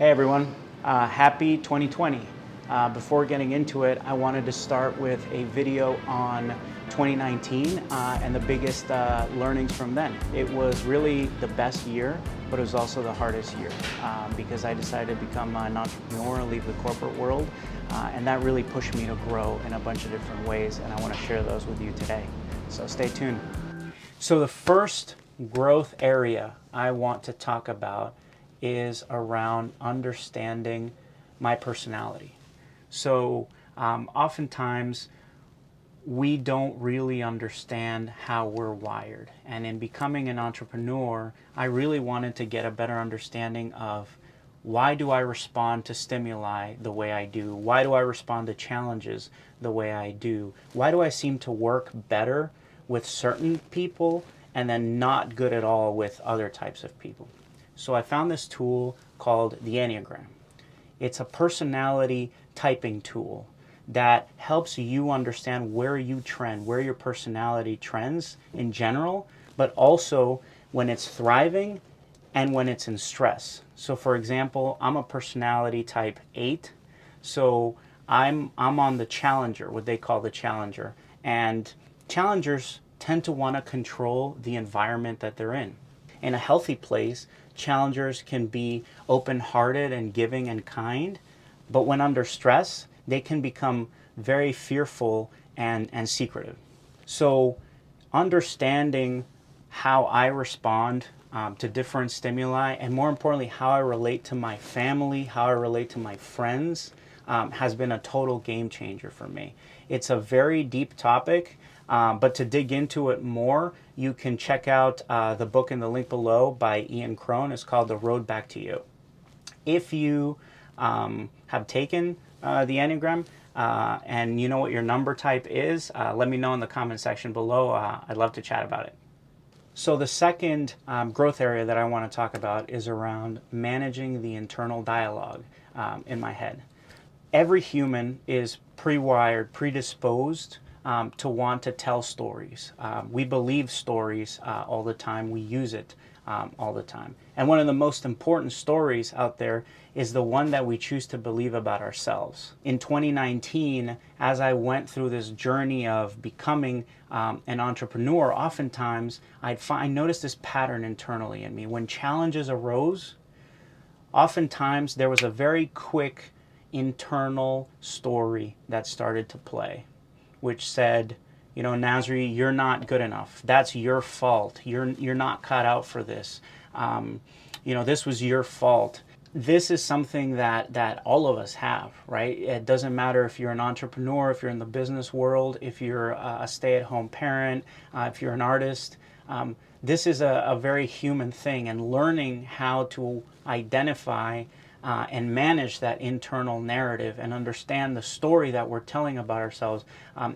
Hey everyone, happy 2020. Before getting into it, I wanted to start with a video on 2019 and the biggest learnings from then. It was really the best year, but it was also the hardest year because I decided to become an entrepreneur and leave the corporate world, and that really pushed me to grow in a bunch of different ways, and I want to share those with you today. So stay tuned. So the first growth area I want to talk about is around understanding my personality. So oftentimes we don't really understand how we're wired. And in becoming an entrepreneur, I really wanted to get a better understanding of why do I respond to stimuli the way I do? Why do I respond to challenges the way I do? Why do I seem to work better with certain people and then not good at all with other types of people? So I found this tool called the Enneagram. It's a personality typing tool that helps you understand where you trend, where your personality trends in general, but also when it's thriving and when it's in stress. So for example, I'm a personality type 8, so I'm on the challenger, what they call the challenger, and challengers tend to want to control the environment that they're in. In a healthy place, challengers can be open-hearted and giving and kind, but when under stress, they can become very fearful and secretive. So understanding how I respond to different stimuli, and more importantly, how I relate to my family, how I relate to my friends, has been a total game changer for me. It's a very deep topic, but to dig into it more, you can check out the book in the link below by Ian Crone. It's called The Road Back to You. If you have taken the Enneagram and you know what your number type is, let me know in the comment section below. I'd love to chat about it. So the second growth area that I want to talk about is around managing the internal dialogue in my head. Every human is pre-wired, predisposed to want to tell stories. We believe stories all the time. We use it all the time. And one of the most important stories out there is the one that we choose to believe about ourselves. In 2019, as I went through this journey of becoming an entrepreneur, oftentimes I noticed this pattern internally in me. When challenges arose, oftentimes there was a very quick internal story that started to play, which said, you know, Nasry, you're not good enough. That's your fault. You're not cut out for this. You know, this was your fault. This is something that all of us have, right? It doesn't matter if you're an entrepreneur, if you're in the business world, if you're a stay-at-home parent, if you're an artist. This is a very human thing, and learning how to identify and manage that internal narrative and understand the story that we're telling about ourselves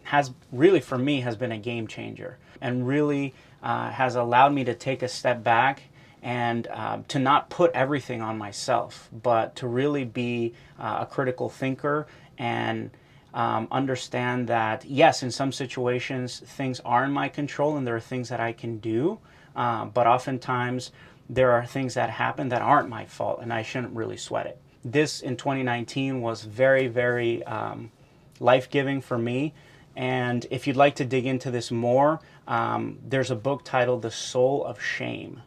has really, for me, has been a game changer, and really has allowed me to take a step back and to not put everything on myself, but to really be a critical thinker and understand that, yes, in some situations, things are in my control and there are things that I can do, but oftentimes there are things that happen that aren't my fault, and I shouldn't really sweat it. This in 2019 was very, very life-giving for me. And if you'd like to dig into this more, there's a book titled The Soul of Shame.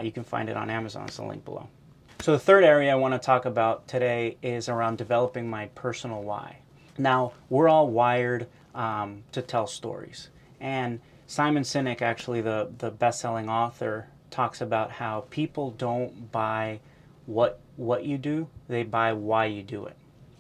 You can find it on Amazon. It's the link below. So the third area I want to talk about today is around developing my personal why. Now, we're all wired to tell stories. And Simon Sinek, actually the best-selling author, talks about how people don't buy what you do, they buy why you do it.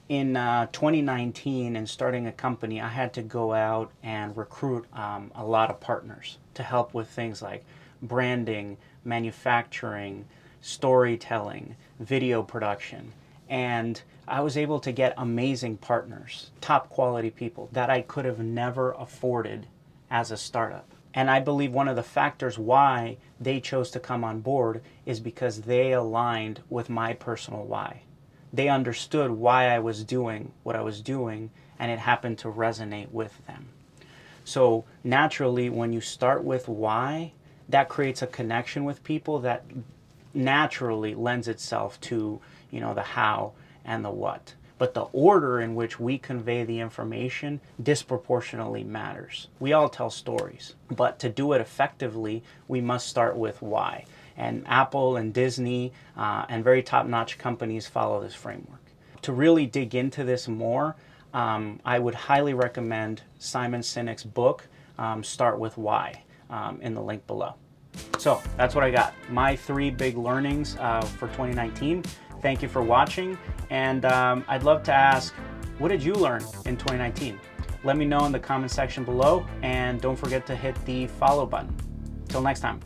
In 2019, and starting a company, I had to go out and recruit a lot of partners to help with things like branding, manufacturing, storytelling, video production. And I was able to get amazing partners, top quality people that I could have never afforded as a startup. And I believe one of the factors why they chose to come on board is because they aligned with my personal why. They understood why I was doing what I was doing, and it happened to resonate with them. So naturally, when you start with why, that creates a connection with people that naturally lends itself to, the how and the what. But the order in which we convey the information disproportionately matters. We all tell stories, but to do it effectively, we must start with why. And Apple and Disney and very top-notch companies follow this framework. To really dig into this more, I would highly recommend Simon Sinek's book, Start With Why, in the link below. So that's what I got. My 3 big learnings for 2019. Thank you for watching, and I'd love to ask, what did you learn in 2019? Let me know in the comment section below, and don't forget to hit the follow button. Till next time.